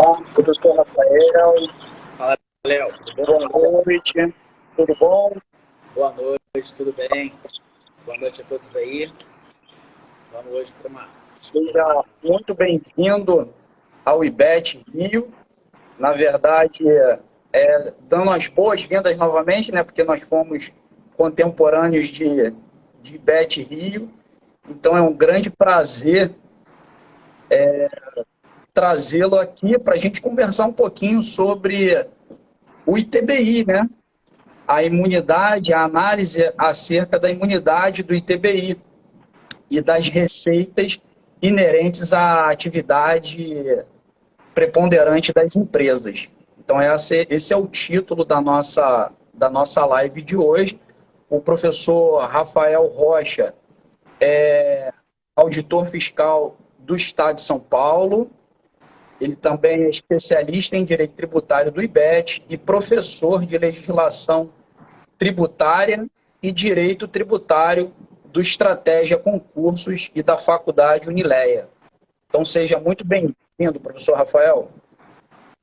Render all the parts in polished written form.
Bom, professor Rafael, Fala, Léo, tudo bom? boa noite, tudo bom? Boa noite, tudo bem? Boa noite a todos aí. Vamos hoje para uma. Seja muito bem-vindo ao IBET Rio. Na verdade, dando as boas-vindas novamente, né, porque nós fomos contemporâneos de IBET Rio. Então, é um grande prazer trazê-lo aqui para a gente conversar um pouquinho sobre o ITBI, né? A imunidade, a análise acerca da imunidade do ITBI e das receitas inerentes à atividade preponderante das empresas. Então, esse é o título da nossa live de hoje. O professor Rafael Rocha é auditor fiscal do Estado de São Paulo. Ele também é especialista em direito tributário do IBET e professor de legislação tributária e direito tributário do Estratégia Concursos e da Faculdade Unileia. Então, seja muito bem-vindo, professor Rafael.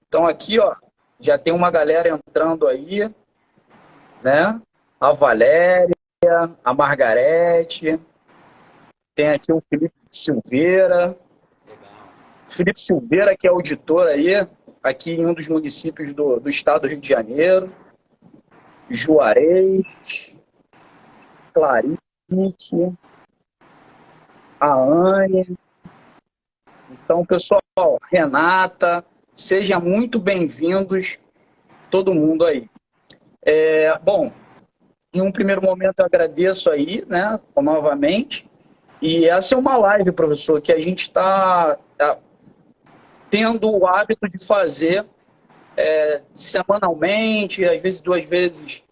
Então, aqui, ó, já tem uma galera entrando aí, né? A Valéria, a Margarete, tem aqui o Felipe Silveira. Legal. Felipe Silveira, que é auditor aí, aqui em um dos municípios do estado do Rio de Janeiro. Juarez, Clarice, a Anne. Então, pessoal, Renata, sejam muito bem-vindos, todo mundo aí. Bom, em um primeiro momento eu agradeço aí, né, novamente. E essa é uma live, professor, que a gente está tendo o hábito de fazer semanalmente, às vezes 2 vezes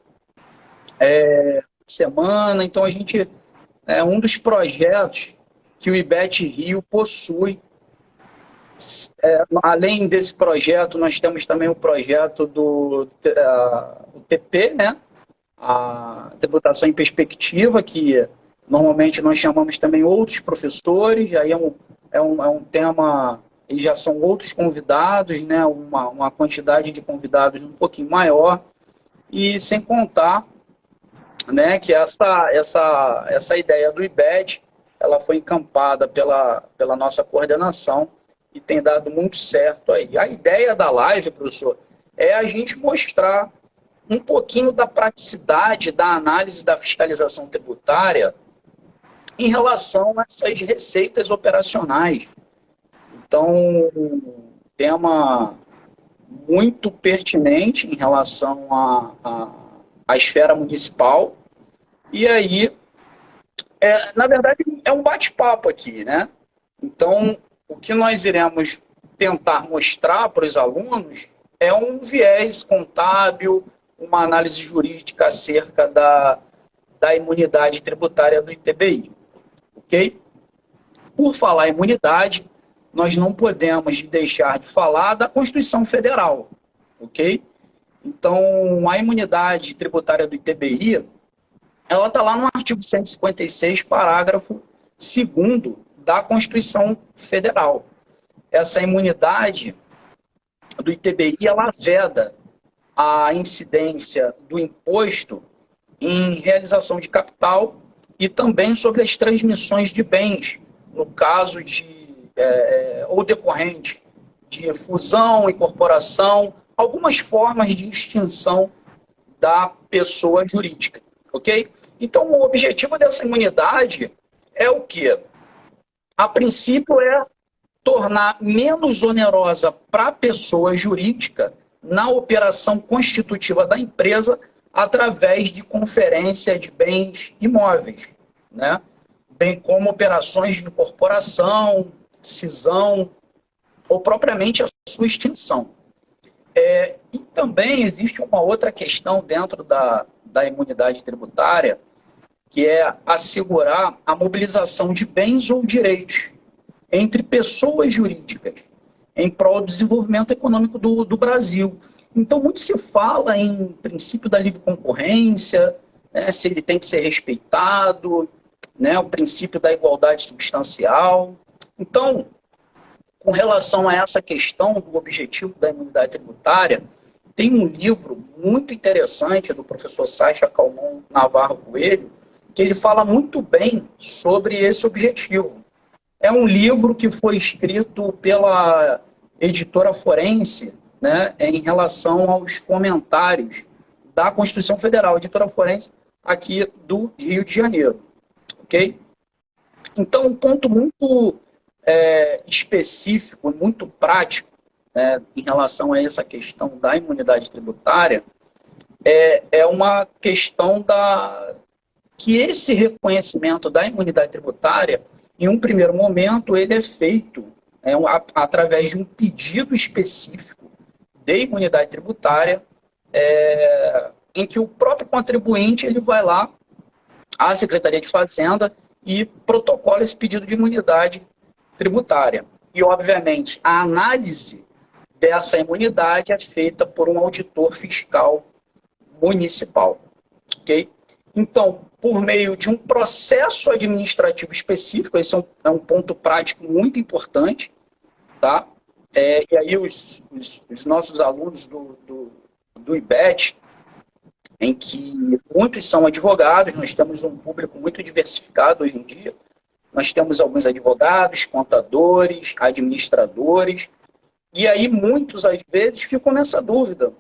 por semana. Então, a gente é um dos projetos que o IBET Rio possui. Além desse projeto, nós temos também o projeto do TP, né? A Tributação em Perspectiva, que normalmente nós chamamos também outros professores, aí é um tema, e já são outros convidados, né? Uma quantidade de convidados um pouquinho maior, e sem contar, né, que essa ideia do IBET, ela foi encampada pela nossa coordenação e tem dado muito certo aí. A ideia da live, professor, é a gente mostrar um pouquinho da praticidade da análise da fiscalização tributária em relação a essas receitas operacionais. Então, tema muito pertinente em relação à esfera municipal. E aí, na verdade, é um bate-papo aqui, né? Então, o que nós iremos tentar mostrar para os alunos é um viés contábil, uma análise jurídica acerca da imunidade tributária do ITBI, ok? Por falar em imunidade, nós não podemos deixar de falar da Constituição Federal, ok? Então, a imunidade tributária do ITBI, ela está lá no artigo 156, parágrafo 2º da Constituição Federal. Essa imunidade do ITBI, ela veda a incidência do imposto em realização de capital e também sobre as transmissões de bens, no caso ou decorrente de fusão, incorporação, algumas formas de extinção da pessoa jurídica, ok? Então, o objetivo dessa imunidade é o quê? A princípio é tornar menos onerosa para a pessoa jurídica na operação constitutiva da empresa através de conferência de bens imóveis, né? Bem como operações de incorporação, cisão ou propriamente a sua extinção. E também existe uma outra questão dentro da imunidade tributária, que é assegurar a mobilização de bens ou direitos entre pessoas jurídicas em prol do desenvolvimento econômico do Brasil. Então, muito se fala em princípio da livre concorrência, né, se ele tem que ser respeitado, né, o princípio da igualdade substancial. Então, com relação a essa questão do objetivo da imunidade tributária, tem um livro muito interessante do professor Sacha Calmon Navarro Coelho, que ele fala muito bem sobre esse objetivo. É um livro que foi escrito pela editora Forense, né, em relação aos comentários da Constituição Federal, editora Forense aqui do Rio de Janeiro. Ok? Então, um ponto muito específico, muito prático, né, em relação a essa questão da imunidade tributária, é uma questão que esse reconhecimento da imunidade tributária, em um primeiro momento, ele é feito através de um pedido específico de imunidade tributária, em que o próprio contribuinte ele vai lá à Secretaria de Fazenda e protocola esse pedido de imunidade tributária. E, obviamente, a análise dessa imunidade é feita por um auditor fiscal municipal. Ok? Então, por meio de um processo administrativo específico, esse é um ponto prático muito importante, tá? E aí os nossos alunos do IBET, em que muitos são advogados, nós temos um público muito diversificado hoje em dia, nós temos alguns advogados, contadores, administradores, e aí muitos, às vezes, ficam nessa dúvida.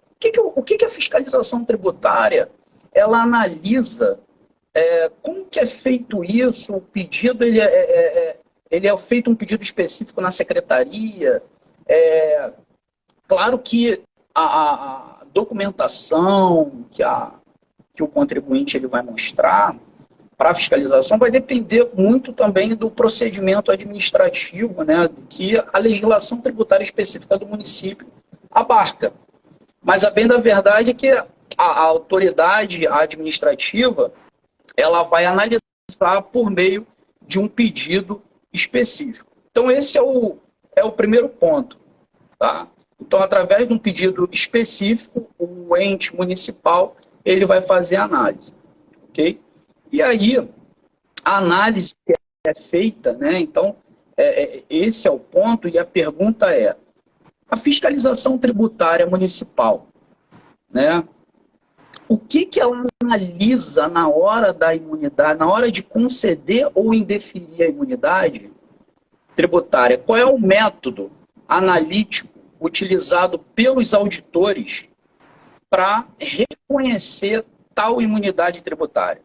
O que a fiscalização tributária ela analisa? Como que é feito isso? O pedido ele é feito um pedido específico na secretaria? Claro que a documentação que o contribuinte ele vai mostrar para a fiscalização vai depender muito também do procedimento administrativo, né, que a legislação tributária específica do município abarca. Mas a bem da verdade é que a autoridade administrativa ela vai analisar por meio de um pedido específico. Então, esse é o primeiro ponto. Tá? Então, através de um pedido específico, o ente municipal ele vai fazer a análise. Ok? E aí, a análise que é feita, né? Então, esse é o ponto, e a pergunta é: a fiscalização tributária municipal, né? O que ela analisa na hora da imunidade, na hora de conceder ou indeferir a imunidade tributária? Qual é o método analítico utilizado pelos auditores para reconhecer tal imunidade tributária?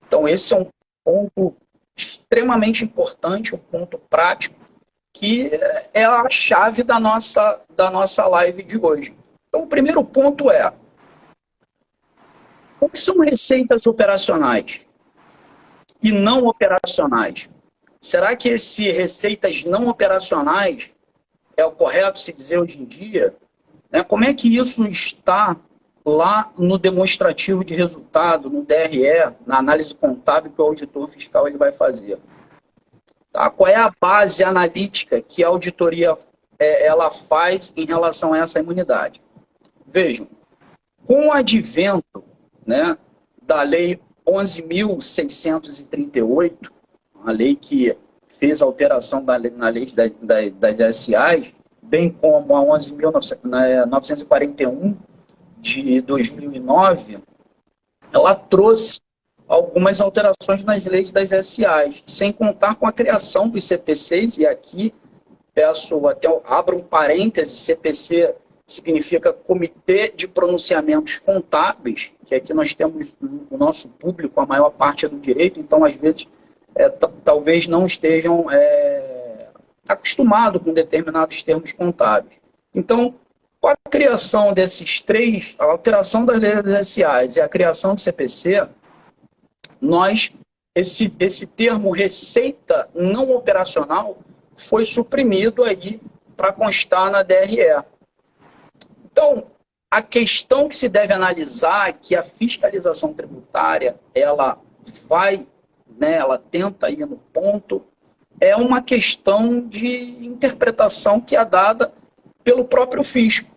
Então, esse é um ponto extremamente importante, um ponto prático, que é a chave da nossa live de hoje. Então, o primeiro ponto é: o que são receitas operacionais e não operacionais? Será que essas receitas não operacionais é o correto se dizer hoje em dia? Como é que isso está lá no demonstrativo de resultado, no DRE, na análise contábil que o auditor fiscal ele vai fazer? Tá? Qual é a base analítica que a auditoria ela faz em relação a essa imunidade? Vejam, com o advento, né, da Lei 11.638, a lei que fez alteração na lei das SAs, bem como a 11.941 de 2009, ela trouxe algumas alterações nas leis das SAs, sem contar com a criação dos CPCs, e aqui abro um parêntese, CPC significa Comitê de Pronunciamentos Contábeis, que aqui nós temos o nosso público, a maior parte é do direito, então às vezes talvez não estejam acostumados com determinados termos contábeis. Então, com a criação desses três, a alteração das leis das SAs e a criação do CPC, esse termo receita não operacional foi suprimido aí para constar na DRE. Então, a questão que se deve analisar, que a fiscalização tributária, ela tenta ir no ponto, é uma questão de interpretação que é dada pelo próprio fisco,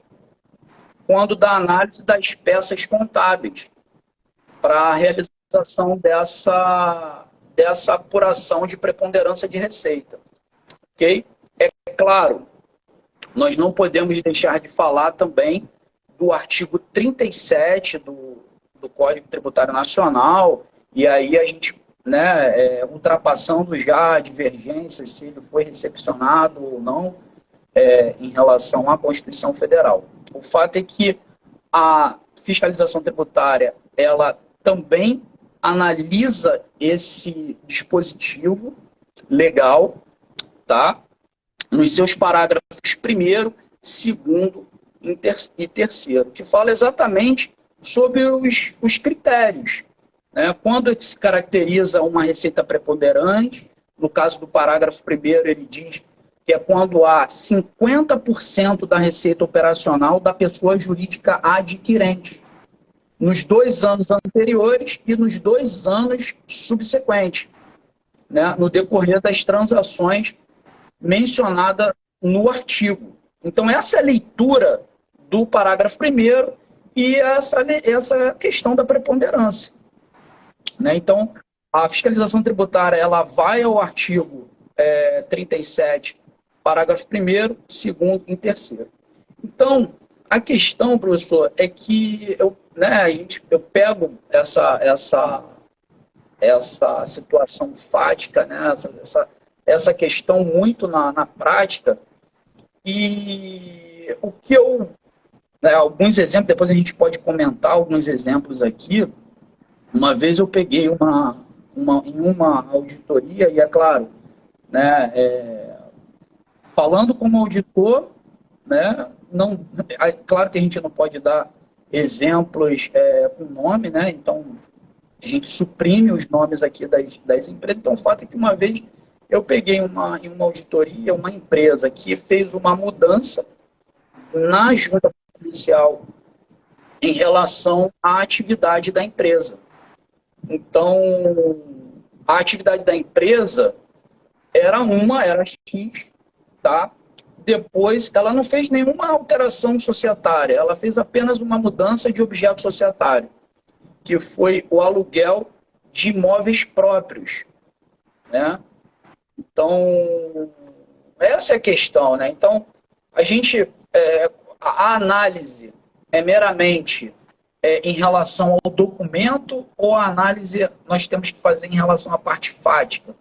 quando dá análise das peças contábeis, para a realização dessa apuração de preponderância de receita. Ok? É claro, nós não podemos deixar de falar também do artigo 37 do Código Tributário Nacional, e aí a gente, né, ultrapassando já a divergência, se ele foi recepcionado ou não, em relação à Constituição Federal. O fato é que a fiscalização tributária, ela também analisa esse dispositivo legal, tá? Nos seus parágrafos 1º, 2º e 3º, que fala exatamente sobre os critérios, né? Quando se caracteriza uma receita preponderante, no caso do parágrafo 1º, ele diz que é quando há 50% da receita operacional da pessoa jurídica adquirente, nos 2 anos anteriores e nos 2 anos subsequentes, né? No decorrer das transações mencionada no artigo. Então, essa é a leitura do parágrafo 1º e essa questão da preponderância, né? Então, a fiscalização tributária, ela vai ao artigo 37, parágrafo 1º, 2º e 3º. Então, a questão, professor, é que eu pego essa situação fática, né? Essa questão muito na prática, e o que alguns exemplos, depois a gente pode comentar alguns exemplos aqui. Uma vez eu peguei em uma auditoria, e é claro, né, falando como auditor, né, não, é claro que a gente não pode dar exemplos com nome, né, então a gente suprime os nomes aqui das empresas. Então, o fato é que uma vez eu peguei em uma auditoria, uma empresa que fez uma mudança na junta policial em relação à atividade da empresa. Então, a atividade da empresa era X, tá? Depois, ela não fez nenhuma alteração societária, ela fez apenas uma mudança de objeto societário, que foi o aluguel de imóveis próprios, né? Então, essa é a questão, né? Então, a análise é meramente em relação ao documento, ou a análise nós temos que fazer em relação à parte fática,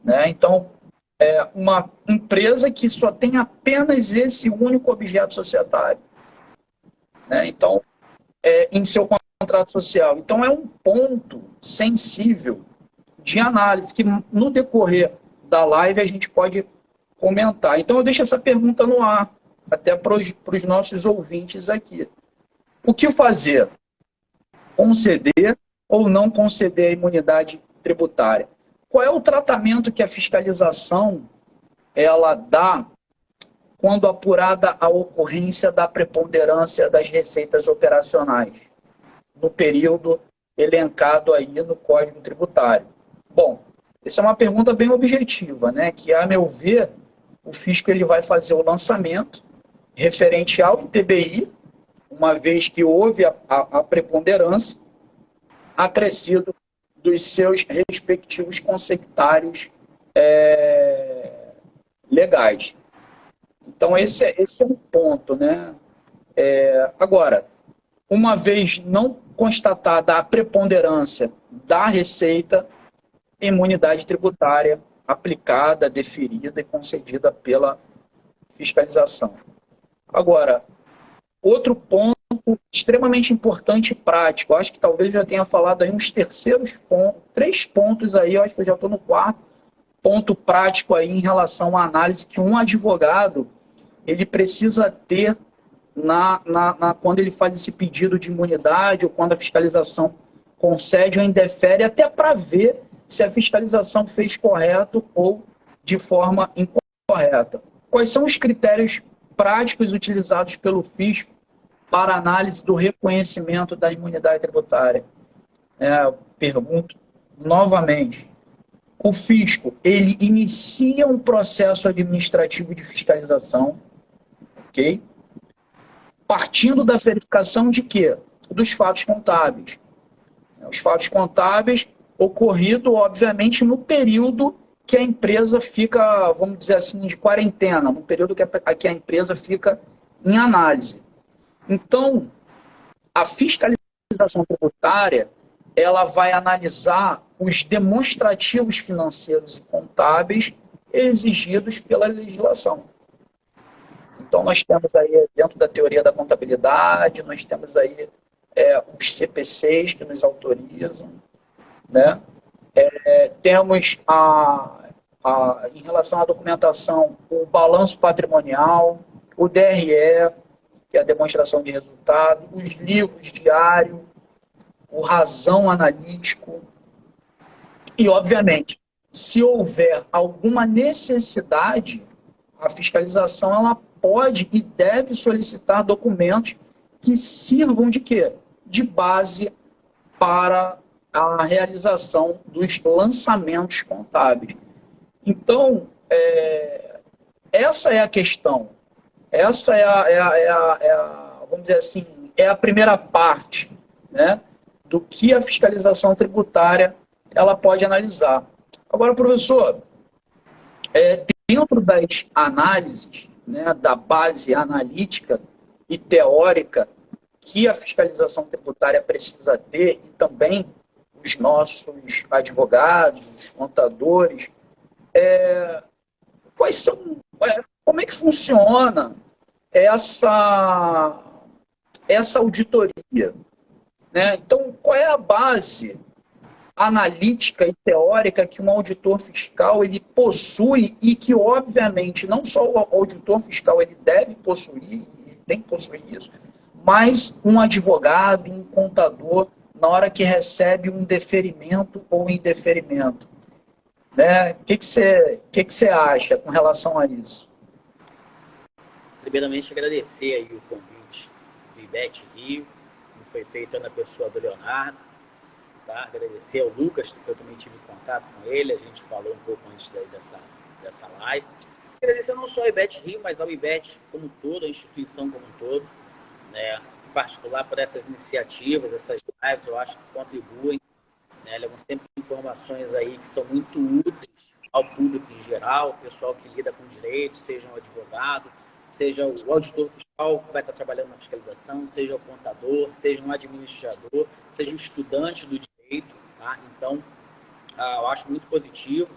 né? Então, uma empresa que só tem apenas esse único objeto societário, né? Então, em seu contrato social. Então, é um ponto sensível de análise que, no decorrer da live, a gente pode comentar. Então, eu deixo essa pergunta no ar, até para os nossos ouvintes aqui. O que fazer? Conceder ou não conceder a imunidade tributária? Qual é o tratamento que a fiscalização ela dá quando apurada a ocorrência da preponderância das receitas operacionais no período elencado aí no Código Tributário? Bom, essa é uma pergunta bem objetiva, né? Que, a meu ver, o fisco ele vai fazer o lançamento referente ao ITBI, uma vez que houve a preponderância, acrescido dos seus respectivos consectários legais. Então, esse é um ponto, né? Agora, uma vez não constatada a preponderância da receita, imunidade tributária aplicada, deferida e concedida pela fiscalização. Agora, outro ponto extremamente importante e prático, acho que talvez já tenha falado aí uns 3 pontos aí, eu acho que eu já estou no 4º ponto prático aí em relação à análise que um advogado ele precisa ter quando ele faz esse pedido de imunidade, ou quando a fiscalização concede ou indefere, até para ver se a fiscalização fez correto ou de forma incorreta. Quais são os critérios práticos utilizados pelo fisco para análise do reconhecimento da imunidade tributária? Eu pergunto novamente. O fisco, ele inicia um processo administrativo de fiscalização, ok? Partindo da verificação de quê? Dos fatos contábeis. Os fatos contábeis ocorrido, obviamente, no período que a empresa fica, vamos dizer assim, de quarentena, num período que a empresa fica em análise. Então, a fiscalização tributária, ela vai analisar os demonstrativos financeiros e contábeis exigidos pela legislação. Então, nós temos aí, dentro da teoria da contabilidade, nós temos aí os CPCs que nos autorizam, né? Temos, em relação à documentação, o balanço patrimonial, o DRE, que é a demonstração de resultado, os livros diários, o razão analítico. E, obviamente, se houver alguma necessidade, a fiscalização ela pode e deve solicitar documentos que sirvam de quê? De base para a realização dos lançamentos contábeis. Então, essa é a questão. Essa vamos dizer assim, é a primeira parte, né, do que a fiscalização tributária ela pode analisar. Agora, professor, dentro das análises, né, da base analítica e teórica que a fiscalização tributária precisa ter, e também os nossos advogados, os contadores, quais são, como é que funciona essa auditoria, né? Então, qual é a base analítica e teórica que um auditor fiscal ele possui e que, obviamente, não só o auditor fiscal ele deve possuir, ele tem que possuir isso, mas um advogado, um contador, na hora que recebe um deferimento ou indeferimento. Né? O que você acha com relação a isso? Primeiramente, agradecer aí o convite do IBET Rio, que foi feito na pessoa do Leonardo. Tá? Agradecer ao Lucas, que eu também tive contato com ele, a gente falou um pouco antes dessa live. Agradecer não só ao IBET Rio, mas ao IBET como um todo, a instituição como um todo, né? Em particular por essas iniciativas, essas lives, eu acho que contribuem, né? Levam sempre informações aí que são muito úteis ao público em geral, o pessoal que lida com direito, seja um advogado, seja o auditor fiscal que vai estar trabalhando na fiscalização, seja o contador, seja um administrador, seja um estudante do direito, tá? Então, eu acho muito positivo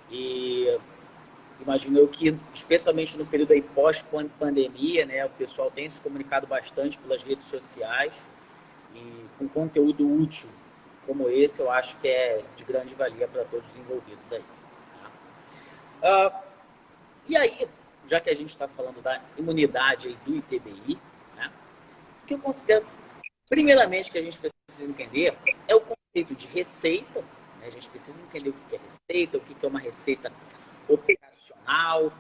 e imagino eu que, especialmente no período aí pós-pandemia, né, o pessoal tem se comunicado bastante pelas redes sociais e com conteúdo útil como esse, eu acho que é de grande valia para todos os envolvidos aí. Tá? E aí, já que a gente está falando da imunidade aí do ITBI, né, o que eu considero, primeiramente, que a gente precisa entender é o conceito de receita, né? A gente precisa entender o que é receita, o que é uma receita operacional,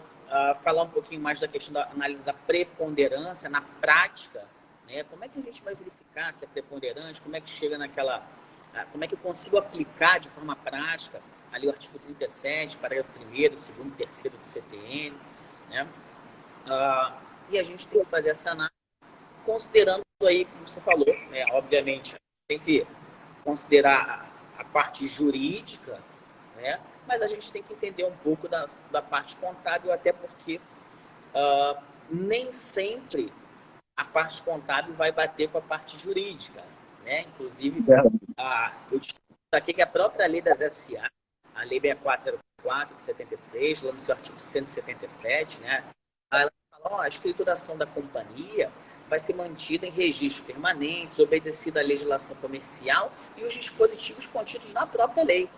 falar um pouquinho mais da questão da análise da preponderância na prática, né? Como é que a gente vai verificar se é preponderante, como é que chega naquela... como é que eu consigo aplicar de forma prática ali o artigo 37, parágrafo 1º, 2º e 3º do CTN, né? E a gente tem que fazer essa análise considerando aí, como você falou, né? Obviamente, tem que considerar a parte jurídica, né? Mas a gente tem que entender um pouco da parte contábil, até porque nem sempre a parte contábil vai bater com a parte jurídica, né? Inclusive, eu destaquei que a própria lei das SA, a Lei 6404 de 76, lá no seu artigo 177, né? Ela fala, a escrituração da companhia vai ser mantida em registros permanentes, obedecida à legislação comercial e os dispositivos contidos na própria lei,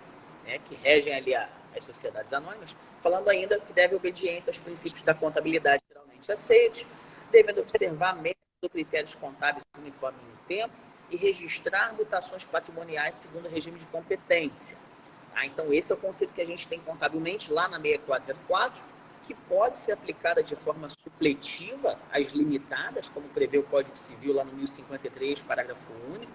né, que regem ali as sociedades anônimas, falando ainda que deve obediência aos princípios da contabilidade geralmente aceitos, devendo observar métodos ou critérios contábeis uniformes no tempo e registrar mutações patrimoniais segundo o regime de competência. Tá? Então, esse é o conceito que a gente tem contabilmente lá na 6404, que pode ser aplicada de forma supletiva às limitadas, como prevê o Código Civil lá no 1053, parágrafo único,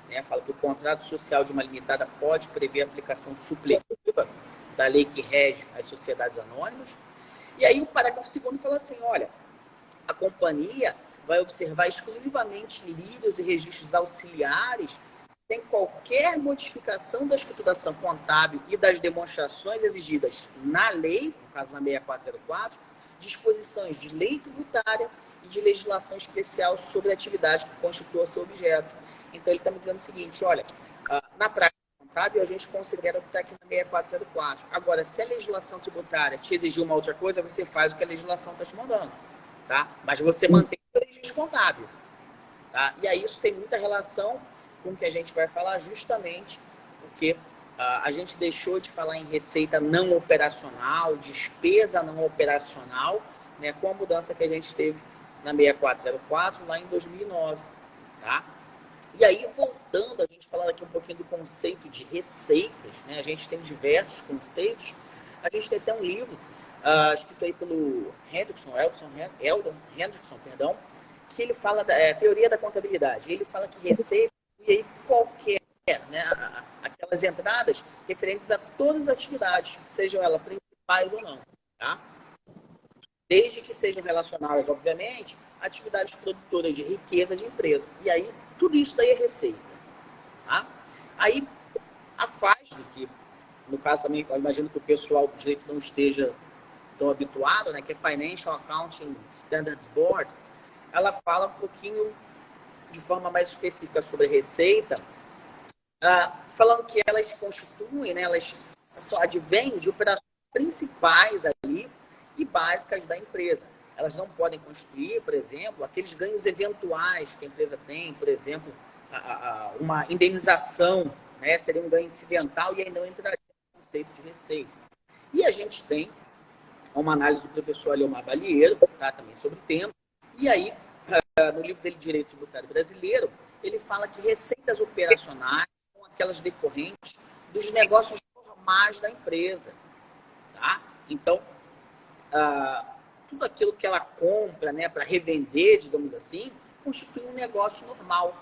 né? Fala que o contrato social de uma limitada pode prever a aplicação supletiva da lei que rege as sociedades anônimas. E aí o parágrafo 2º fala assim, olha, a companhia vai observar exclusivamente livros e registros auxiliares sem qualquer modificação da escrituração contábil e das demonstrações exigidas na lei, no caso na 6404, disposições de lei tributária e de legislação especial sobre a atividade que constitua seu objeto. Então, ele está me dizendo o seguinte, olha, na prática contábil, a gente considera o que está aqui na 6404. Agora, se a legislação tributária te exigir uma outra coisa, você faz o que a legislação está te mandando, tá? Mas você mantém o registro contábil, tá? E aí isso tem muita relação com o que a gente vai falar justamente porque a gente deixou de falar em receita não operacional, despesa não operacional, né, com a mudança que a gente teve na 6404 lá em 2009, tá? E aí, voltando, a gente falando aqui um pouquinho do conceito de receitas, né? A gente tem diversos conceitos. A gente tem até um livro, escrito aí pelo Eldon Hendrickson, perdão, que ele fala da teoria da contabilidade. Ele fala que receita e aí qualquer, né, aquelas entradas referentes a todas as atividades, sejam elas principais ou não, tá? Desde que sejam relacionadas, obviamente, a atividades produtoras de riqueza de empresa. E aí, tudo isso daí é receita. Tá? Aí, a FASB, que no caso também, eu imagino que o pessoal do direito não esteja tão habituado, né, que é Financial Accounting Standards Board, ela fala um pouquinho de forma mais específica sobre receita, falando que elas constituem, né, elas só advêm de operações principais ali e básicas da empresa. Elas não podem constituir, por exemplo, aqueles ganhos eventuais que a empresa tem, por exemplo, uma indenização, né, seria um ganho incidental e aí não entraria no conceito de receita. E a gente tem uma análise do professor Aleomar Balieiro, tá, também sobre o tema, e aí, no livro dele, Direito Tributário Brasileiro, ele fala que receitas operacionais são aquelas decorrentes dos negócios normais da empresa. Tá? Então, tudo aquilo que ela compra, né, para revender, digamos assim, constitui um negócio normal.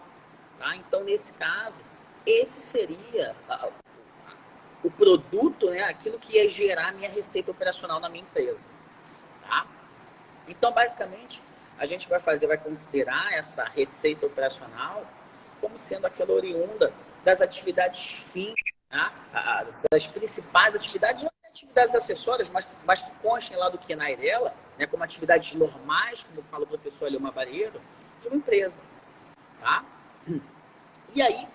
Tá? Então, nesse caso, esse seria o produto, né, aquilo que ia gerar a minha receita operacional na minha empresa. Tá? Então, basicamente, a gente vai considerar essa receita operacional como sendo aquela oriunda das atividades fins, tá? Das principais atividades, não atividades acessórias, mas que constem lá do QNAE dela, né, como atividades normais, como fala o professor Aleomar Balieiro, de uma empresa. Tá? E aí,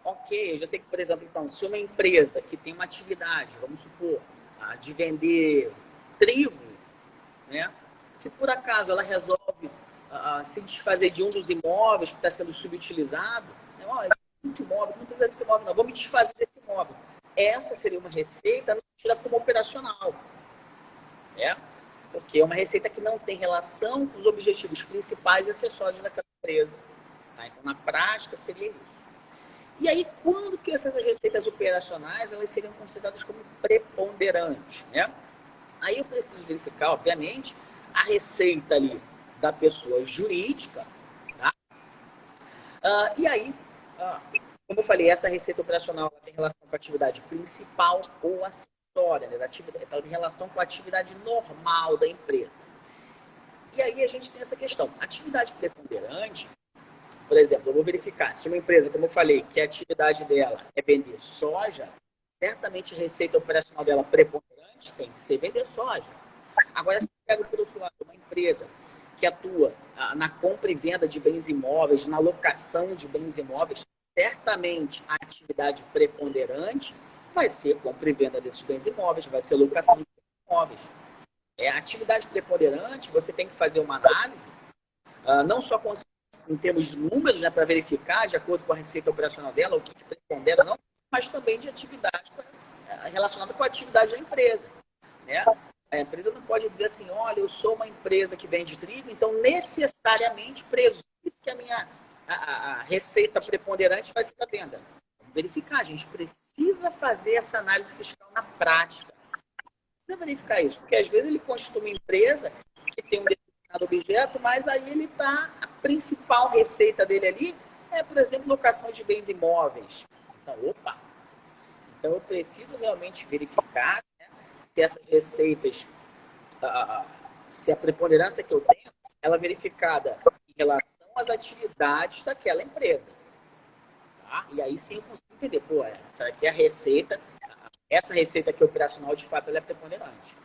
ok, eu já sei que, por exemplo, então, se uma empresa que tem uma atividade, vamos supor, de vender trigo, né, se por acaso ela resolve se desfazer de um dos imóveis que está sendo subutilizado, né, muito imóvel, não precisa desse imóvel, não, vou me desfazer desse imóvel. Essa seria uma receita não tida como operacional, né? Porque é uma receita que não tem relação com os objetivos principais e acessórios daquela empresa. Tá? Então, na prática, seria isso. E aí, quando que essas receitas operacionais elas seriam consideradas como preponderantes, né? Aí eu preciso verificar, obviamente, a receita ali da pessoa jurídica, tá? E aí, como eu falei, essa receita operacional ela tem relação com a atividade principal ou acessória, né? Ela tem relação com a atividade normal da empresa. E aí a gente tem essa questão. Atividade preponderante, por exemplo, eu vou verificar se uma empresa, como eu falei, que a atividade dela é vender soja, certamente a receita operacional dela preponderante tem que ser vender soja. Agora, se eu pego, por outro lado, uma empresa que atua na compra e venda de bens imóveis, na locação de bens imóveis, certamente a atividade preponderante vai ser compra e venda desses bens imóveis, vai ser locação de bens imóveis. A atividade preponderante, você tem que fazer uma análise, não só em termos de números, né, para verificar, de acordo com a receita operacional dela, o que prepondera não, mas também de atividade relacionada com a atividade da empresa. Né? A empresa não pode dizer assim, olha, eu sou uma empresa que vende trigo, então necessariamente presume-se que a minha a receita preponderante vai ser a venda. Vamos verificar, a gente precisa fazer essa análise fiscal na prática. Precisa verificar isso, porque às vezes ele constitui uma empresa que tem um determinado objeto, mas aí ele está, a principal receita dele ali é, por exemplo, locação de bens imóveis. Então, então eu preciso realmente verificar, né, se essas receitas, se a preponderância que eu tenho, ela é verificada em relação às atividades daquela empresa. Tá? E aí sim eu consigo entender, pô, essa aqui é a receita, essa receita aqui operacional, de fato, ela é preponderante.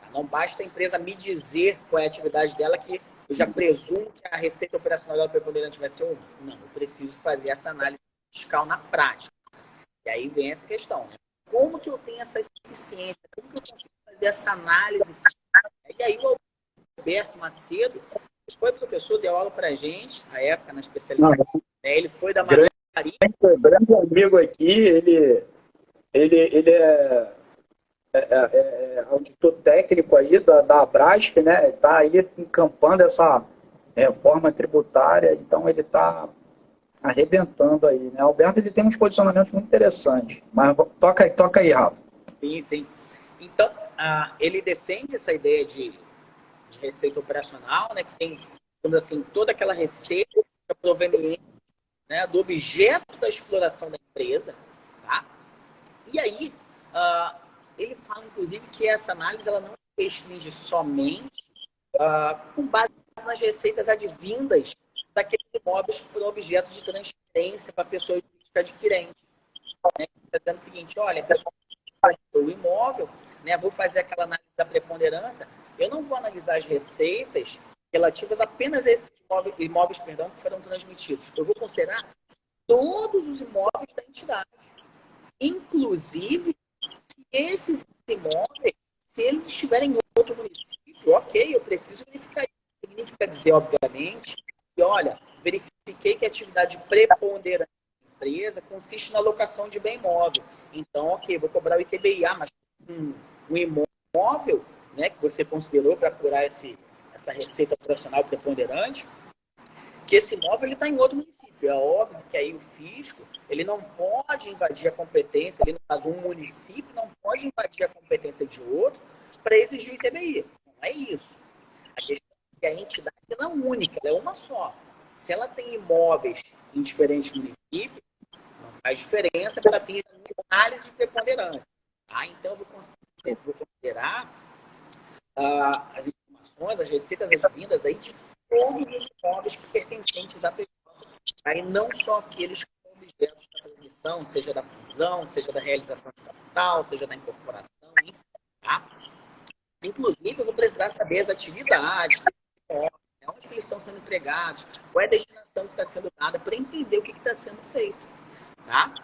Tá? Não basta a empresa me dizer qual é a atividade dela, que eu já presumo que a receita operacional dela preponderante vai ser uma. Não, eu preciso fazer essa análise fiscal na prática. E aí vem essa questão, né? Como que eu tenho essa eficiência? Como que eu consigo fazer essa análise fiscal? E aí o Alberto Macedo foi professor, deu aula para a gente, na época, na especialização. Né? Ele foi da Marinha. Grande amigo aqui, ele é auditor técnico aí da Abrasf, né? Está aí encampando essa reforma tributária, então ele está arrebentando aí, né? O Alberto, ele tem uns posicionamentos muito interessantes, mas toca aí, Rafa. Sim, sim. Então, ele defende essa ideia de receita operacional, né? Que tem, assim, toda aquela receita proveniente, né, do objeto da exploração da empresa, tá? E aí, ele fala, inclusive, que essa análise ela não se restringe somente com base nas receitas advindas daqueles imóveis que foram objeto de transferência para a pessoa jurídica adquirente. Né? Está dizendo o seguinte, olha, a pessoa comprou o imóvel, né, vou fazer aquela análise da preponderância, eu não vou analisar as receitas relativas apenas a esses imóveis que foram transmitidos. Eu vou considerar todos os imóveis da entidade. Inclusive, se esses imóveis, se eles estiverem em outro município, ok, eu preciso verificar isso. Significa dizer, obviamente, que, olha, verifiquei que a atividade preponderante da empresa consiste na locação de bem imóvel. Então, ok, vou cobrar o ITBI, mas um imóvel, né, que você considerou para apurar essa receita operacional preponderante, que esse imóvel está em outro município. É óbvio que aí o fisco ele não pode invadir a competência, ele, no caso, um município não pode invadir a competência de outro para exigir o ITBI. Não é isso. A questão é que a entidade não é única, ela é uma só. Se ela tem imóveis em diferentes municípios, não faz diferença para fins de análise de preponderância. Tá? Então, eu vou considerar as informações, as receitas advindas aí de todos os imóveis que pertencentes à PJ. Aí não só aqueles que são objetos da transmissão, seja da fusão, seja da realização de capital, seja da incorporação, enfim. Tá? Inclusive, eu vou precisar saber as atividades, onde que eles estão sendo empregados, qual é a destinação que está sendo dada, para entender o que está sendo feito. Tá?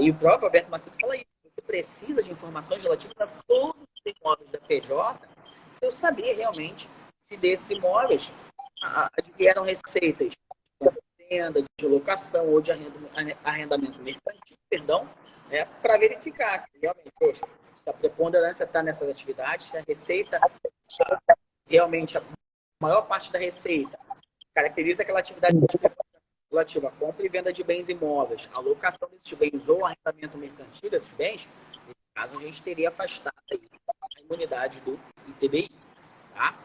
E o próprio Alberto Macedo fala isso. Você precisa de informações relativas a todos os imóveis da PJ para eu saber realmente se desses imóveis advieram receitas de venda, de locação ou de arrendamento mercantil, para verificar se realmente, poxa, se a preponderância está nessas atividades, se a receita, realmente a maior parte da receita caracteriza aquela atividade relativa à compra e venda de bens imóveis, a locação desses bens ou arrendamento mercantil desses bens, nesse caso a gente teria afastado aí a imunidade do ITBI. Tá?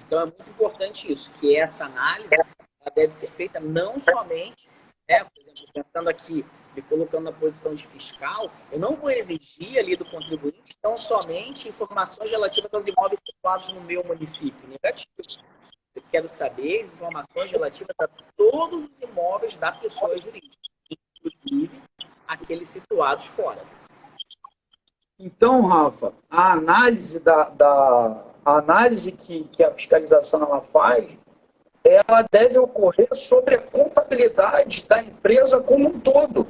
Então é muito importante isso, que essa análise ela deve ser feita não somente, por exemplo, pensando aqui, me colocando na posição de fiscal, eu não vou exigir ali do contribuinte tão somente informações relativas aos imóveis situados no meu município. Negativo. Eu quero saber informações relativas a todos os imóveis da pessoa jurídica, inclusive aqueles situados fora. Então, Rafa, a análise a análise que a fiscalização ela faz, ela deve ocorrer sobre a contabilidade da empresa como um todo.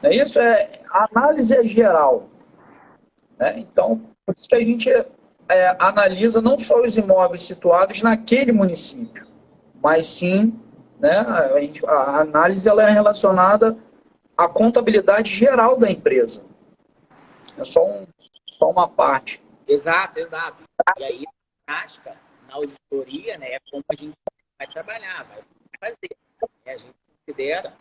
Não é isso? A análise é geral. Né? Então, por isso que a gente analisa não só os imóveis situados naquele município, mas sim, né, a análise ela é relacionada à contabilidade geral da empresa. É só uma parte. Exato. E aí, na prática, na auditoria, né, é como a gente vai trabalhar, vai fazer. A gente considera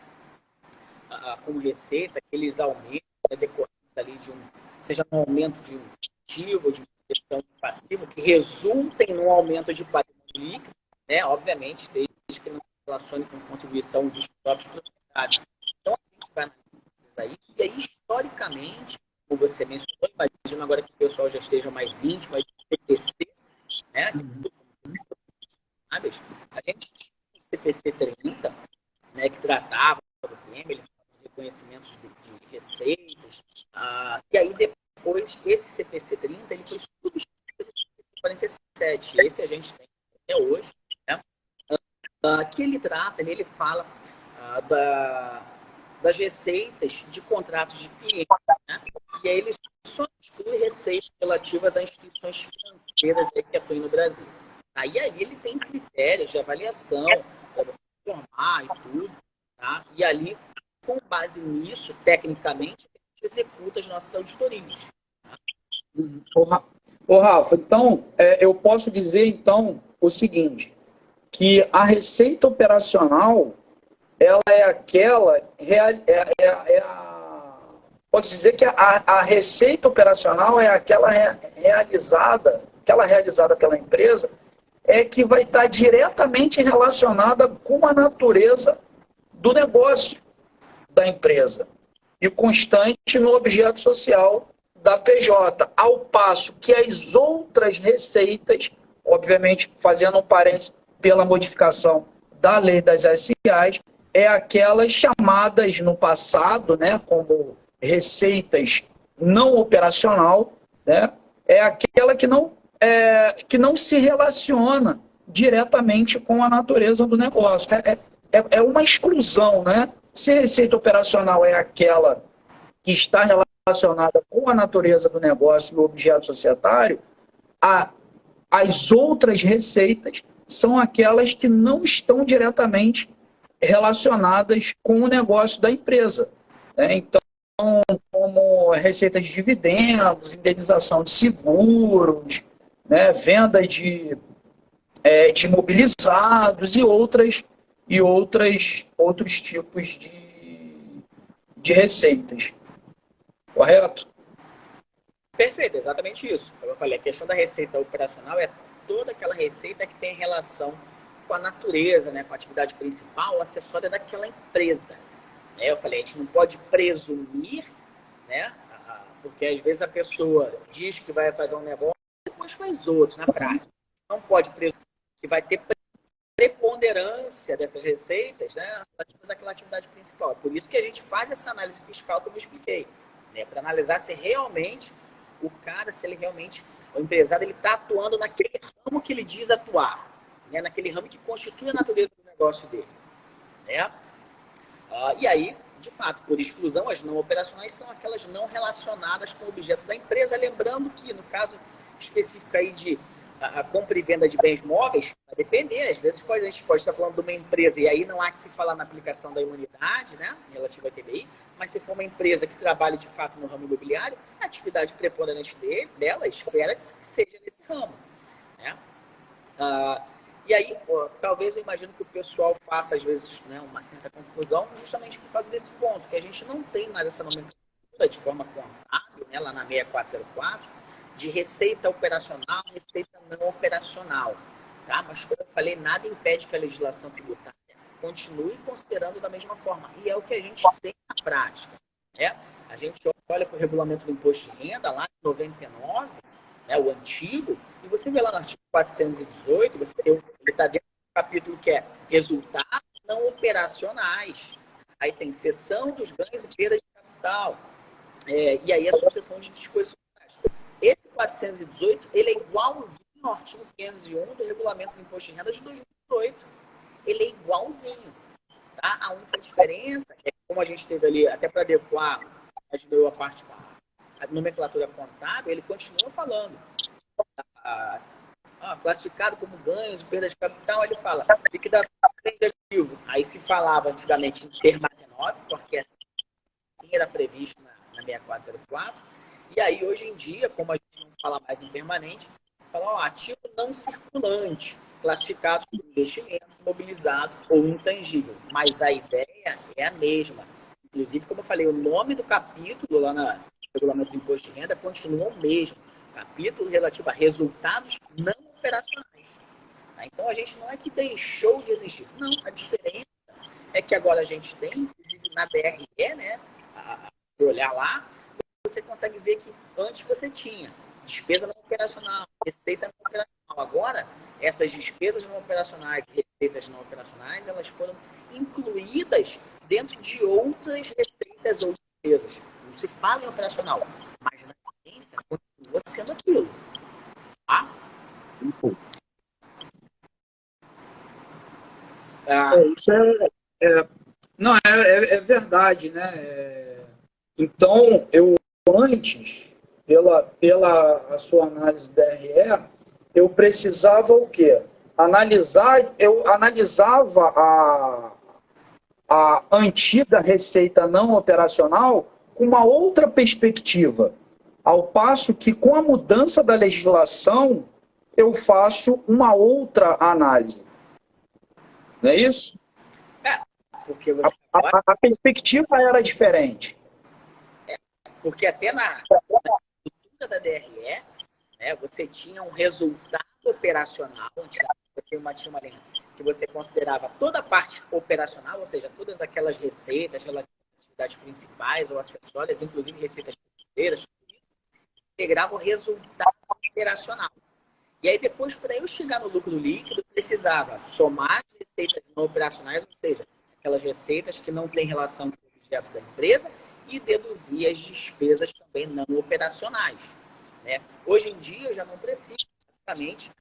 como receita aqueles aumentos da decorrência ali seja um aumento de um ativo, de inversão de passivo, que resultem num aumento de patrimônio líquido, né, obviamente, desde que não se relacione com contribuição dos próprios proprietários. Então, a gente vai analisar isso, e aí, historicamente, como você mencionou, imagino agora que o pessoal já esteja mais íntimo, aí CPC, né? A gente tinha o CPC 30, né, que tratava do PC30 ele foi substituído pelo 47. Esse a gente tem até hoje, né? Que ele trata, ele fala das receitas de contratos de cliente, né? E aí ele só exclui receitas relativas a instituições financeiras que atuam no Brasil. Aí ele tem critérios de avaliação para você formar e tudo, tá? E ali, com base nisso, tecnicamente, a gente executa as nossas auditorias. Tá? Ô, Rafa, então, eu posso dizer, então, o seguinte, que a receita operacional, ela é aquela, pode dizer que a receita operacional é aquela realizada pela empresa, que vai estar diretamente relacionada com a natureza do negócio da empresa e constante no objeto social da PJ, ao passo que as outras receitas, obviamente fazendo um parênteses pela modificação da lei das SAs, aquelas chamadas no passado, né, como receitas não operacional, né, aquela que não se relaciona diretamente com a natureza do negócio. É uma exclusão, né? Se a receita operacional é aquela que está relacionada com a natureza do negócio e o objeto societário, as outras receitas são aquelas que não estão diretamente relacionadas com o negócio da empresa, né? Então, como receitas de dividendos, indenização de seguros, né, venda de imobilizados e outros tipos de receitas. Correto? Perfeito, exatamente isso. Como eu falei, a questão da receita operacional é toda aquela receita que tem relação com a natureza, né, com a atividade principal ou acessória daquela empresa. Eu falei, a gente não pode presumir, né, porque às vezes a pessoa diz que vai fazer um negócio e depois faz outro na prática. Não pode presumir que vai ter preponderância dessas receitas, né, relativas àquela atividade principal. É por isso que a gente faz essa análise fiscal que eu expliquei, né, para analisar se realmente o empresário, ele está atuando naquele ramo que ele diz atuar, né, naquele ramo que constitui a natureza do negócio dele, né? E aí, de fato, por exclusão, as não operacionais são aquelas não relacionadas com o objeto da empresa, lembrando que, no caso específico aí de a compra e venda de bens móveis, vai depender, às vezes a gente pode estar falando de uma empresa, e aí não há que se falar na aplicação da imunidade, né, relativa à TBI, mas se for uma empresa que trabalha de fato no ramo imobiliário, a atividade preponderante dela espera que seja nesse ramo, né? E aí, talvez eu imagino que o pessoal faça, às vezes, né, uma certa confusão, justamente por causa desse ponto, que a gente não tem mais essa nomenclatura de forma contábil, né, lá na 6404, de receita operacional, receita não operacional. Tá? Mas, como eu falei, nada impede que a legislação tributária continue considerando da mesma forma. E é o que a gente tem na prática. Né? A gente olha para o regulamento do imposto de renda, lá em 99, né, o antigo, e você vê lá no artigo 418, ele está dentro do capítulo que é resultados não operacionais. Aí tem cessão dos ganhos e perdas de capital. E aí a sucessão de disposições. Esse 418, ele é igualzinho ao artigo 501 do regulamento do imposto de renda de 2018. Ele é igualzinho. Tá? A única diferença é que, como a gente teve ali, até para adequar, ajudou a parte a nomenclatura contábil, ele continua falando. Classificado como ganhos e perdas de capital, ele fala liquidação de ativo. Aí se falava antigamente em permanente, porque assim era previsto na 6404. E aí, hoje em dia, como a gente não fala mais em permanente, fala ativo não circulante, classificado como investimentos, imobilizado ou intangível. Mas a ideia é a mesma. Inclusive, como eu falei, o nome do capítulo lá no regulamento do imposto de renda continua o mesmo. Capítulo relativo a resultados não operacionais. Tá? Então, a gente não é que deixou de existir. Não, a diferença é que agora a gente tem, inclusive na DRE, né, se olhar lá, você consegue ver que antes você tinha despesa não operacional, receita não operacional. Agora, essas despesas não operacionais e receitas não operacionais, elas foram incluídas dentro de outras receitas ou despesas. Não se fala em operacional, mas na essência continua Isso é, não, é verdade, né? Então, eu antes, pela a sua análise da RE, eu precisava o quê? Eu analisava a antiga receita não operacional com uma outra perspectiva, ao passo que com a mudança da legislação eu faço uma outra análise. Não é isso? Porque você A perspectiva era diferente. porque até na estrutura da DRE, né, você tinha um resultado operacional, você tinha uma linha que você considerava toda a parte operacional, ou seja, todas aquelas receitas relativas às atividades principais ou acessórias, inclusive receitas financeiras, integrava o resultado operacional. E aí depois, para eu chegar no lucro líquido, eu precisava somar as receitas não operacionais, ou seja, aquelas receitas que não têm relação com o objeto da empresa, e deduzir as despesas também não operacionais. Né? Hoje em dia, eu já não preciso, basicamente,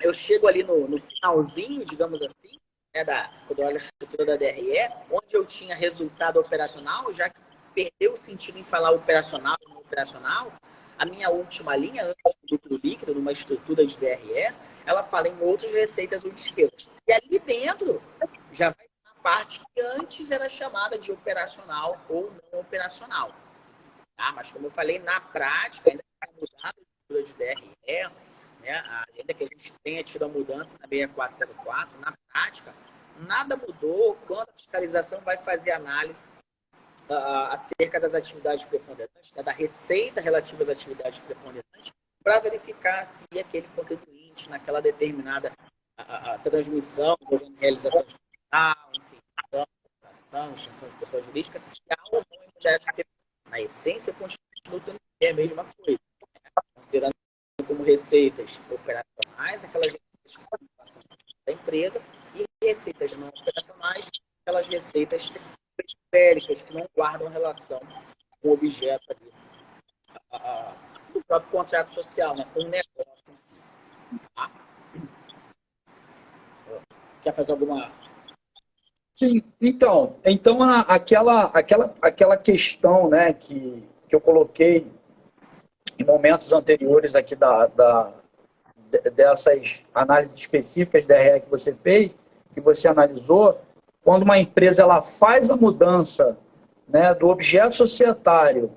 eu chego ali no finalzinho, digamos assim, né, quando eu olho a estrutura da DRE, onde eu tinha resultado operacional, já que perdeu o sentido em falar operacional ou não operacional, a minha última linha, antes do lucro líquido, numa estrutura de DRE, ela fala em outras receitas ou despesas. E ali dentro, já vai a parte que antes era chamada de operacional ou não operacional. Tá? Mas, como eu falei, na prática, ainda está mudada a estrutura de DRE, né? Ainda que a gente tenha tido a mudança na 6404, na prática, nada mudou quando a fiscalização vai fazer análise acerca das atividades preponderantes, né, da receita relativa às atividades preponderantes, para verificar se aquele contribuinte, naquela determinada transmissão, realização de capital, enfim, extinção de pessoas jurídicas, se há ou não inmunidade. Na essência, continua tendo a mesma coisa, considerando como receitas operacionais, aquelas receitas que passam da empresa, e receitas não operacionais, aquelas receitas periféricas que não guardam relação com o objeto do próprio contrato social, né, com o negócio em si. Tá? Quer fazer alguma... Sim, então aquela questão, né, que eu coloquei em momentos anteriores aqui dessas análises específicas da RE que você fez, que você analisou, quando uma empresa ela faz a mudança, né, do objeto societário,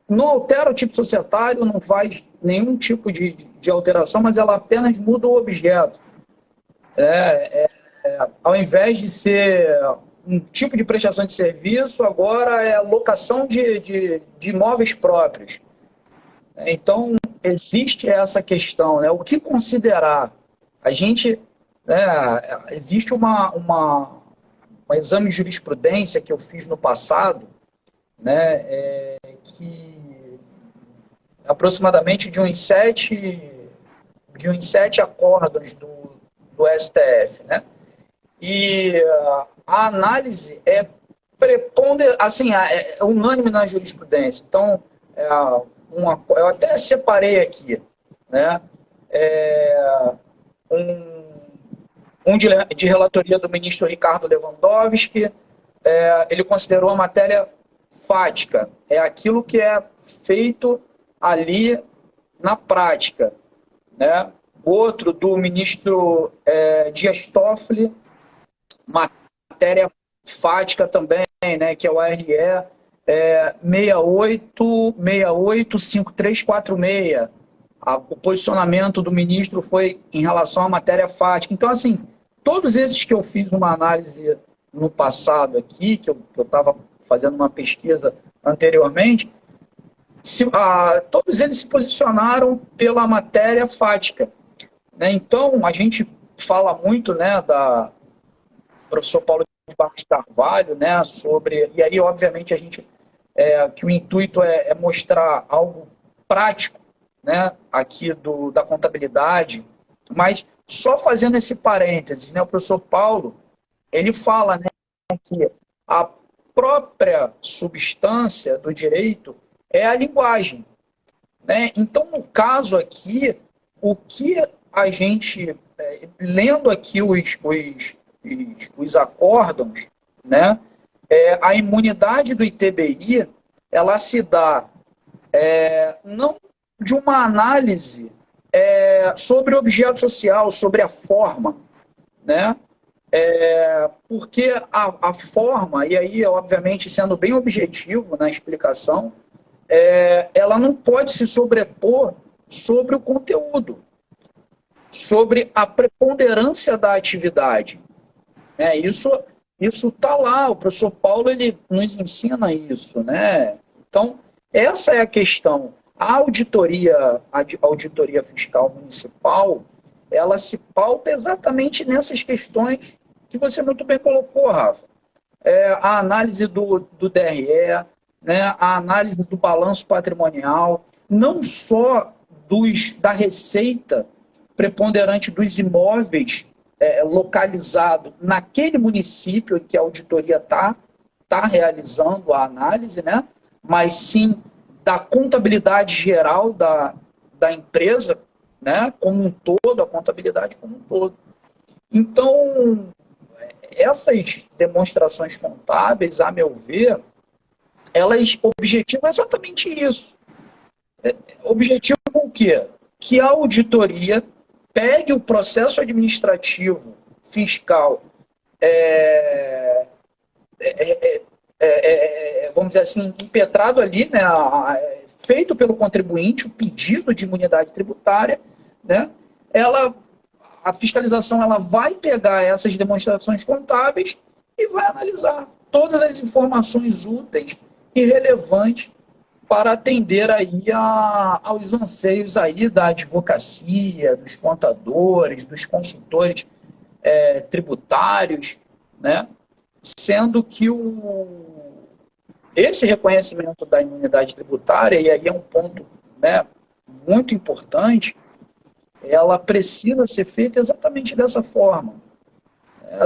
não altera o tipo societário, não faz nenhum tipo de alteração, mas ela apenas muda o objeto. Ao invés de ser um tipo de prestação de serviço, agora é locação de imóveis próprios. Então, existe essa questão, né? O que considerar? A gente, existe um exame de jurisprudência que eu fiz no passado, né, que aproximadamente de uns sete acordos do STF, né? E a análise é assim, é unânime na jurisprudência. Então, eu até separei aqui, né? De relatoria do ministro Ricardo Lewandowski, ele considerou a matéria fática, é aquilo que é feito ali na prática, né? Outro do ministro Dias Toffoli, matéria fática também, né, que é o RE 685346. O posicionamento do ministro foi em relação à matéria fática. Então, assim, todos esses que eu fiz uma análise no passado aqui, que eu estava fazendo uma pesquisa anteriormente, todos eles se posicionaram pela matéria fática. Né? Então, a gente fala muito, né, da professor Paulo de Barros Carvalho, né, sobre... E aí, obviamente, a gente... que o intuito é mostrar algo prático, né, aqui da contabilidade, mas só fazendo esse parênteses, né, o professor Paulo, ele fala, né, que a própria substância do direito é a linguagem. Né? Então, no caso aqui, o que a gente, lendo aqui os acórdãos, né, a imunidade do ITBI, ela se dá não de uma análise sobre o objeto social, sobre a forma, né? Porque a forma, e aí, obviamente, sendo bem objetivo na explicação, ela não pode se sobrepor sobre o conteúdo, sobre a preponderância da atividade. Isso está lá, o professor Paulo ele nos ensina isso, né? Então, essa é a questão. A auditoria fiscal municipal, ela se pauta exatamente nessas questões que você muito bem colocou, Rafa. A análise do DRE, né? A análise do balanço patrimonial, não só da receita preponderante dos imóveis localizado naquele município em que a auditoria está realizando a análise, né? Mas sim da contabilidade geral da empresa, né? Como um todo, a contabilidade como um todo. Então, essas demonstrações contábeis, a meu ver, elas objetivam exatamente isso. Objetivo o quê? Que a auditoria pegue o processo administrativo fiscal, vamos dizer assim, impetrado ali, né, feito pelo contribuinte, o pedido de imunidade tributária, né, a fiscalização ela vai pegar essas demonstrações contábeis e vai analisar todas as informações úteis e relevantes para atender aí aos anseios aí da advocacia, dos contadores, dos consultores tributários, né? Sendo que esse reconhecimento da imunidade tributária, e aí é um ponto, né, muito importante, ela precisa ser feita exatamente dessa forma.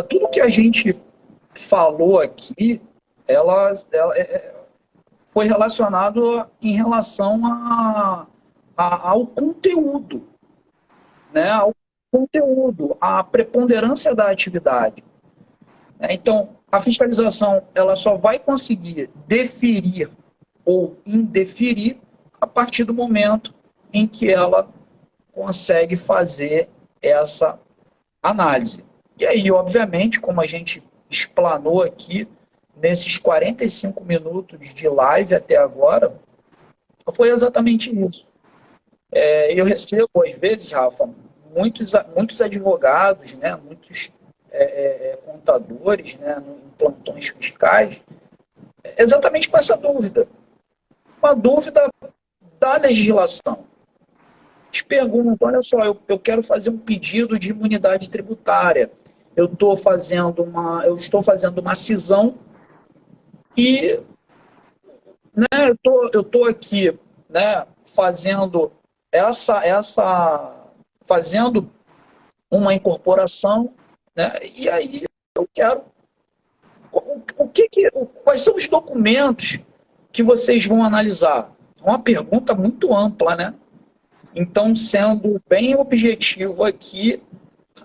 Tudo que a gente falou aqui, ela foi relacionado em relação ao conteúdo, né? Ao conteúdo, à preponderância da atividade. Então, a fiscalização ela só vai conseguir deferir ou indeferir a partir do momento em que ela consegue fazer essa análise. E aí, obviamente, como a gente explanou aqui, nesses 45 minutos de live até agora, foi exatamente isso. Eu recebo, às vezes, Rafa, muitos advogados, né, muitos contadores, né, em plantões fiscais, exatamente com essa dúvida. Uma dúvida da legislação. Te pergunto, olha só, eu quero fazer um pedido de imunidade tributária. Eu estou fazendo uma cisão e, né, eu tô aqui, né, fazendo fazendo uma incorporação, né, e aí eu quero quais são os documentos que vocês vão analisar? É uma pergunta muito ampla, né? Então, sendo bem objetivo aqui,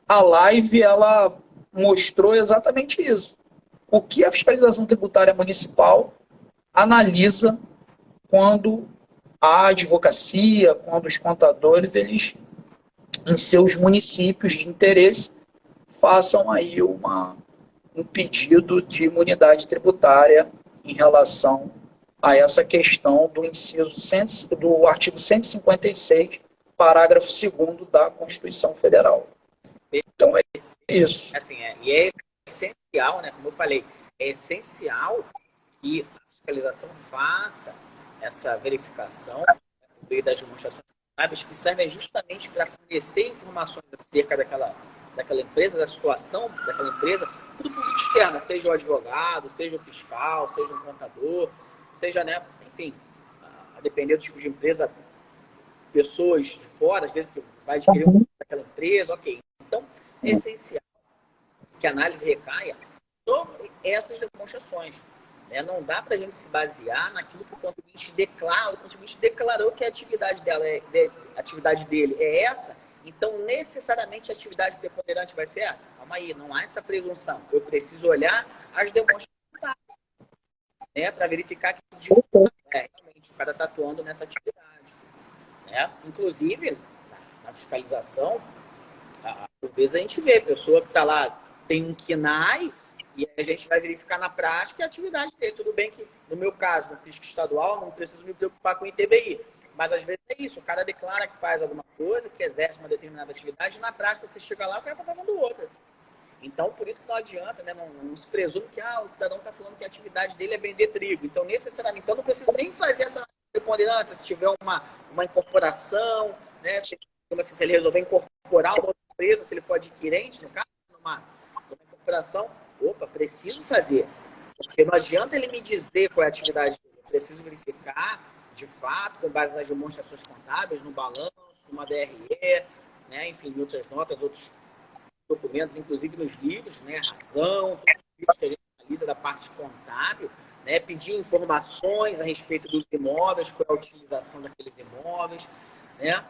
a live ela mostrou exatamente isso. O que a fiscalização tributária municipal analisa quando a advocacia, quando os contadores, eles, em seus municípios de interesse, façam aí um pedido de imunidade tributária em relação a essa questão do do artigo 156, parágrafo 2º da Constituição Federal. Então é isso. Assim, e é essencial, né, como eu falei, é essencial que a fiscalização faça essa verificação por meio das demonstrações contábeis que servem justamente para fornecer informações acerca daquela empresa, da situação daquela empresa, tudo público externo, seja o advogado, seja o fiscal, seja um contador, seja, né, enfim, a depender do tipo de empresa, pessoas de fora, às vezes que vai adquirir aquela empresa, ok. Então, é essencial que a análise recaia sobre essas demonstrações. Né? Não dá para a gente se basear naquilo que o contribuinte declara. O contribuinte declarou que a atividade dele é essa, Então, necessariamente, a atividade preponderante vai ser essa. Calma aí, não há essa presunção. Eu preciso olhar as demonstrações, né, para verificar que realmente o cara está atuando nessa atividade. Né? Inclusive, na fiscalização, às vezes a gente vê pessoa que está lá, tem um KNAI, e a gente vai verificar na prática a atividade dele. Tudo bem que, no meu caso, no fisco estadual, não preciso me preocupar com o ITBI. Mas, às vezes, é isso. O cara declara que faz alguma coisa, que exerce uma determinada atividade, e na prática, você chega lá, o cara está fazendo outra. Então, por isso que não adianta, né? Não se presume que o cidadão está falando que a atividade dele é vender trigo. Então, necessariamente, então não preciso nem fazer essa preponderância. Se tiver uma incorporação, né? Se ele resolver incorporar uma outra empresa, se ele for adquirente, no caso, numa incorporação, opa, preciso fazer. Porque não adianta ele me dizer qual é a atividade dele. Eu preciso verificar, de fato, com base nas demonstrações contábeis, no balanço, numa DRE, né? Enfim, outras notas, outros documentos, inclusive nos livros, né? Razão, todos os livros que a gente analisa da parte contábil, né? Pedir informações a respeito dos imóveis, qual é a utilização daqueles imóveis, né?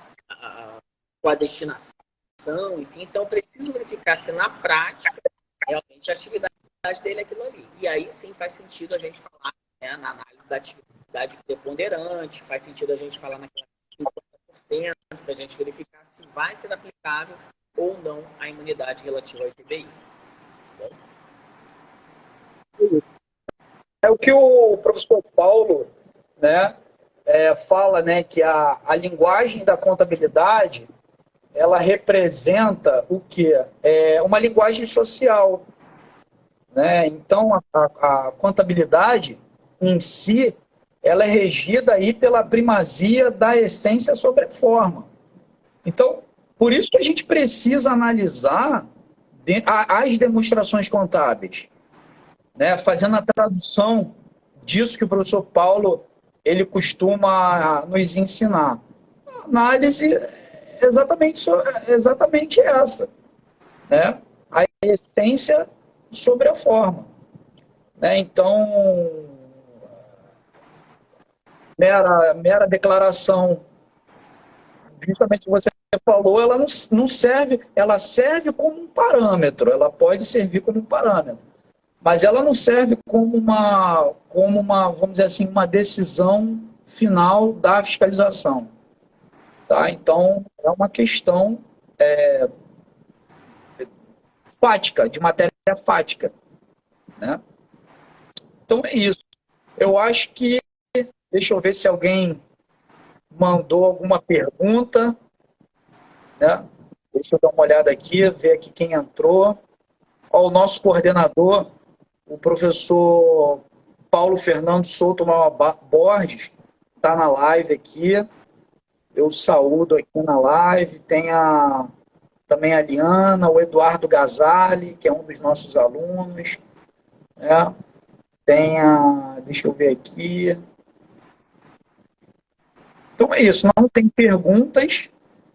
Qual a destinação, enfim. Então, preciso verificar se na prática realmente a atividade dele é aquilo ali. E aí sim faz sentido a gente falar, né, na análise da atividade preponderante, faz sentido a gente falar naquela 50%, para a gente verificar se vai ser aplicável ou não a imunidade relativa ao ITBI. Tá bom? É o que o professor Paulo, né, fala, né, que a linguagem da contabilidade ela representa o quê? Uma linguagem social. Né? Então, a contabilidade em si, ela é regida aí pela primazia da essência sobre a forma. Então, por isso que a gente precisa analisar as demonstrações contábeis, né? Fazendo a tradução disso que o professor Paulo ele costuma nos ensinar. A análise é exatamente essa, né? A essência sobre a forma. Né? Então, mera declaração, justamente como você falou, ela não serve, ela serve como um parâmetro, ela pode servir como um parâmetro, mas ela não serve como uma vamos dizer assim, uma decisão final da fiscalização. Tá? Então, é uma questão fática, de matéria fática. Né? Então é isso. Eu acho que, deixa eu ver se alguém mandou alguma pergunta, né? Deixa eu dar uma olhada aqui, ver aqui quem entrou. Ó, o nosso coordenador, o professor Paulo Fernando Souto Borges, está na live aqui. Eu saúdo aqui na live. Tem também a Liana, o Eduardo Gazali, que é um dos nossos alunos. Né? Tem deixa eu ver aqui. Então é isso, não tem perguntas.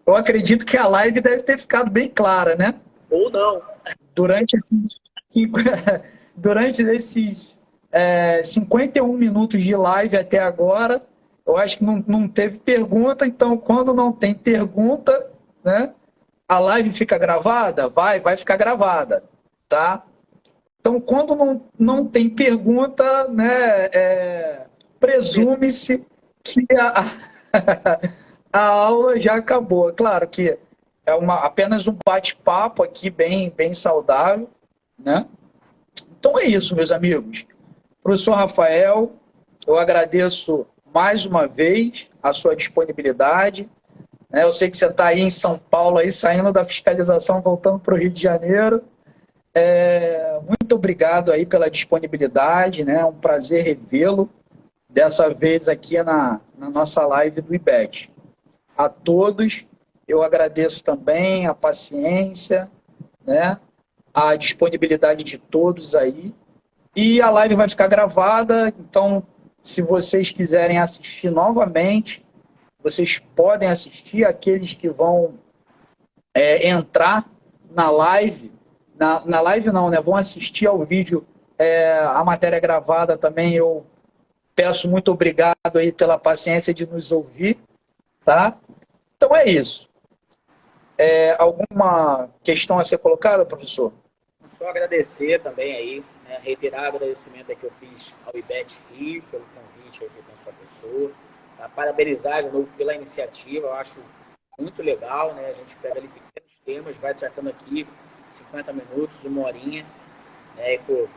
Eu acredito que a live deve ter ficado bem clara, né? Ou não. Durante esses 51 minutos de live até agora, eu acho que não teve pergunta, então quando não tem pergunta, né, a live fica gravada? Vai ficar gravada, tá? Então, quando não tem pergunta, né, presume-se que a aula já acabou. Claro que é apenas um bate-papo aqui bem saudável. Né? Então é isso, meus amigos. Professor Rafael, eu agradeço mais uma vez a sua disponibilidade. Né? Eu sei que você está aí em São Paulo, aí, saindo da fiscalização, voltando para o Rio de Janeiro. Muito obrigado aí pela disponibilidade, né? É um prazer revê-lo, dessa vez aqui na nossa live do IBET. A todos, eu agradeço também a paciência, né? A disponibilidade de todos aí. E a live vai ficar gravada, então, se vocês quiserem assistir novamente, vocês podem assistir. Aqueles que vão entrar na live, na live não, né? Vão assistir ao vídeo, a matéria gravada também. Eu peço muito obrigado aí pela paciência de nos ouvir, tá? Então é isso. Alguma questão a ser colocada, professor? Só agradecer também aí, né, reiterar o agradecimento que eu fiz ao IBET Rio pelo convite aí feito na sua pessoa. Tá? Parabenizar de novo pela iniciativa, eu acho muito legal, né? A gente pega ali pequenos temas, vai tratando aqui 50 minutos, uma horinha, né? E, pô,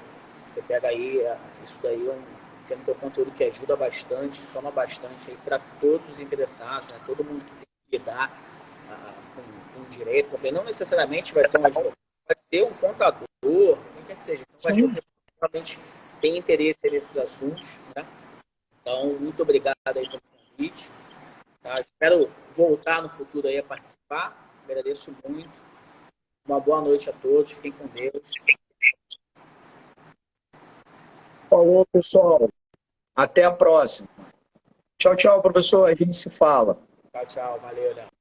você pega aí, isso daí é um pequeno conteúdo que ajuda bastante, soma bastante aí para todos os interessados, né? Todo mundo que tem que lidar com direito, porque não necessariamente vai ser um advogado, vai ser um contador, quem quer que seja. Então, vai ser uma pessoa que realmente tem interesse nesses assuntos, né? Então, muito obrigado aí pelo convite. Tá? Espero voltar no futuro aí a participar. Agradeço muito. Uma boa noite a todos. Fiquem com Deus. Falou, pessoal. Até a próxima. Tchau, tchau, professor. A gente se fala. Tchau, tchau. Valeu, Léo.